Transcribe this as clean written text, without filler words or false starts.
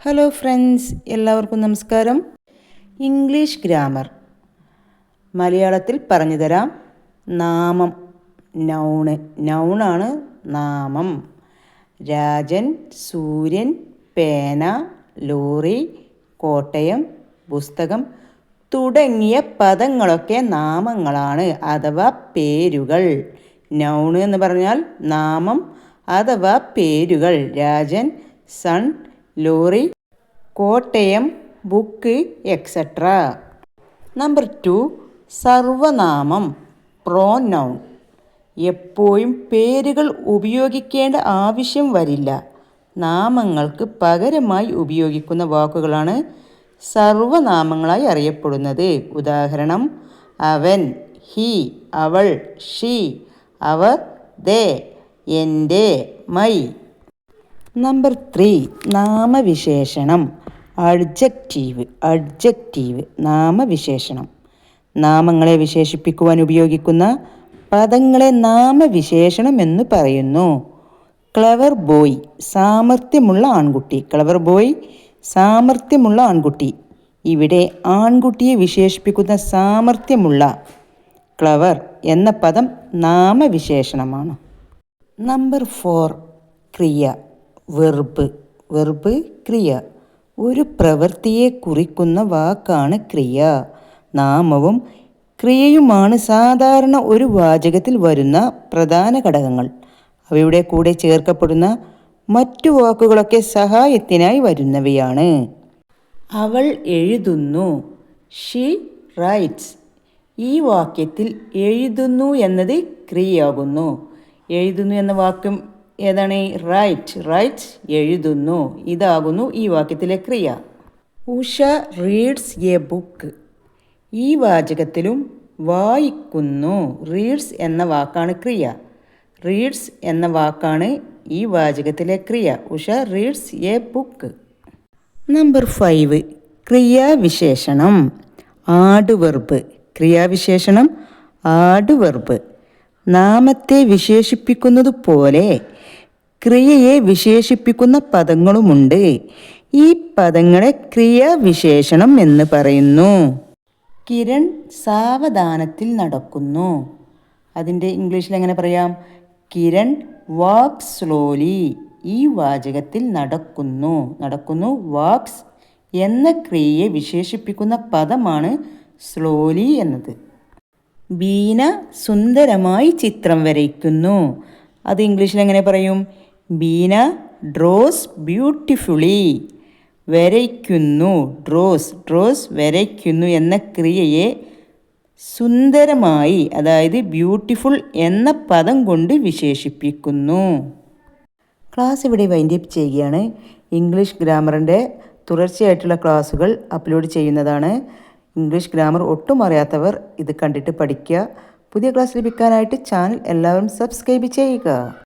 Hello friends, എല്ലാവർക്കും നമസ്കാരം. English grammar മലയാളത്തിൽ പറഞ്ഞു തരാം. നാമം, നൗണാണ് നാമം. രാജൻ, സൂര്യൻ, പേന, ലോറി, കോട്ടയം, പുസ്തകം തുടങ്ങിയ പദങ്ങളൊക്കെ നാമങ്ങളാണ് അഥവാ പേരുകൾ. നൗൺ എന്ന് പറഞ്ഞാൽ നാമം അഥവാ പേരുകൾ. Rajan, sun, lorry, Kottayam, book, etcetera. Number 2, സർവനാമം, പ്രോനൗൺ. എപ്പോഴും പേരുകൾ ഉപയോഗിക്കേണ്ട ആവശ്യം വരില്ല. നാമങ്ങൾക്ക് പകരമായി ഉപയോഗിക്കുന്ന വാക്കുകളാണ് സർവനാമങ്ങളായി അറിയപ്പെടുന്നത്. ഉദാഹരണം: അവൻ, ഹി, അവൾ, ഷീ, അവർ, ദേ, എൻ്റെ, മൈ. നമ്പർ 3, നാമവിശേഷണം, അഡ്ജക്റ്റീവ്, നാമവിശേഷണം. നാമങ്ങളെ വിശേഷിപ്പിക്കുവാൻ ഉപയോഗിക്കുന്ന പദങ്ങളെ നാമവിശേഷണം എന്ന് പറയുന്നു. ക്ലെവർ ബോയ്, സാമർഥ്യമുള്ള ആൺകുട്ടി. ക്ലെവർ ബോയ്, സാമർഥ്യമുള്ള ആൺകുട്ടി. ഇവിടെ ആൺകുട്ടിയെ വിശേഷിപ്പിക്കുന്ന സാമർഥ്യമുള്ള, ക്ലെവർ എന്ന പദം നാമവിശേഷണമാണ്. നമ്പർ 4, ക്രിയ, വെർബ്, ക്രിയ. ഒരു പ്രവൃത്തിയെ കുറിക്കുന്ന വാക്കാണ് ക്രിയ. നാമവും ക്രിയയുമാണ് സാധാരണ ഒരു വാചകത്തിൽ വരുന്ന പ്രധാന ഘടകങ്ങൾ. അവയുടെ കൂടെ ചേർക്കപ്പെടുന്ന മറ്റു വാക്കുകളൊക്കെ സഹായത്തിനായി വരുന്നവയാണ്. അവൾ എഴുതുന്നു, ഷീ റൈറ്റ്സ്. ഈ വാക്യത്തിൽ എഴുതുന്നു എന്നത് ക്രിയയാകുന്നു. എഴുതുന്നു എന്ന വാക്യം ഏതാണ്? റൈറ്റ്സ്, എഴുതുന്നു. ഇതാകുന്നു ഈ വാക്യത്തിലെ ക്രിയ. Usha reads a book. ഈ വാചകത്തിലും വായിക്കുന്നു. റീഡ്സ് എന്ന വാക്കാണ് ക്രിയ. റീഡ്സ് എന്ന വാക്കാണ് ഈ വാചകത്തിലെ ക്രിയ. Usha reads a book. Number 5, ക്രിയാവിശേഷണം, ആഡ്വർബ്. ക്രിയാവിശേഷണം ആഡ്വർബ്. നാമത്തെ വിശേഷിപ്പിക്കുന്നത് പോലെ ക്രിയയെ വിശേഷിപ്പിക്കുന്ന പദങ്ങളുമുണ്ട്. ഈ പദങ്ങളെ ക്രിയാവിശേഷണം എന്ന് പറയുന്നു. കിരൺ സാവധാനത്തിൽ നടക്കുന്നു. അതിൻ്റെ ഇംഗ്ലീഷിൽ എങ്ങനെ പറയാം? Kiran walks slowly. ഈ വാചകത്തിൽ നടക്കുന്നു, വാക്സ് എന്ന ക്രിയയെ വിശേഷിപ്പിക്കുന്ന പദമാണ് സ്ലോലി എന്നത്. ബീന സുന്ദരമായി ചിത്രം വരയ്ക്കുന്നു. അത് ഇംഗ്ലീഷിൽ എങ്ങനെ പറയും? Beena draws beautifully. വരയ്ക്കുന്നു, ഡ്രോസ് വരയ്ക്കുന്നു എന്ന ക്രിയയെ സുന്ദരമായി, അതായത് ബ്യൂട്ടിഫുൾ എന്ന പദം കൊണ്ട് വിശേഷിപ്പിക്കുന്നു. ക്ലാസ് ഇവിടെ വൈൻഡപ്പ് ചെയ്യുകയാണ്. ഇംഗ്ലീഷ് ഗ്രാമറിൻ്റെ തുടർച്ചയായിട്ടുള്ള ക്ലാസ്സുകൾ അപ്ലോഡ് ചെയ്യുന്നതാണ്. ഇംഗ്ലീഷ് ഗ്രാമർ ഒട്ടും അറിയാത്തവർ ഇത് കണ്ടിട്ട് പഠിക്കുക. പുതിയ ക്ലാസ് ലഭിക്കാനായിട്ട് ചാനൽ എല്ലാവരും സബ്സ്ക്രൈബ് ചെയ്യുക.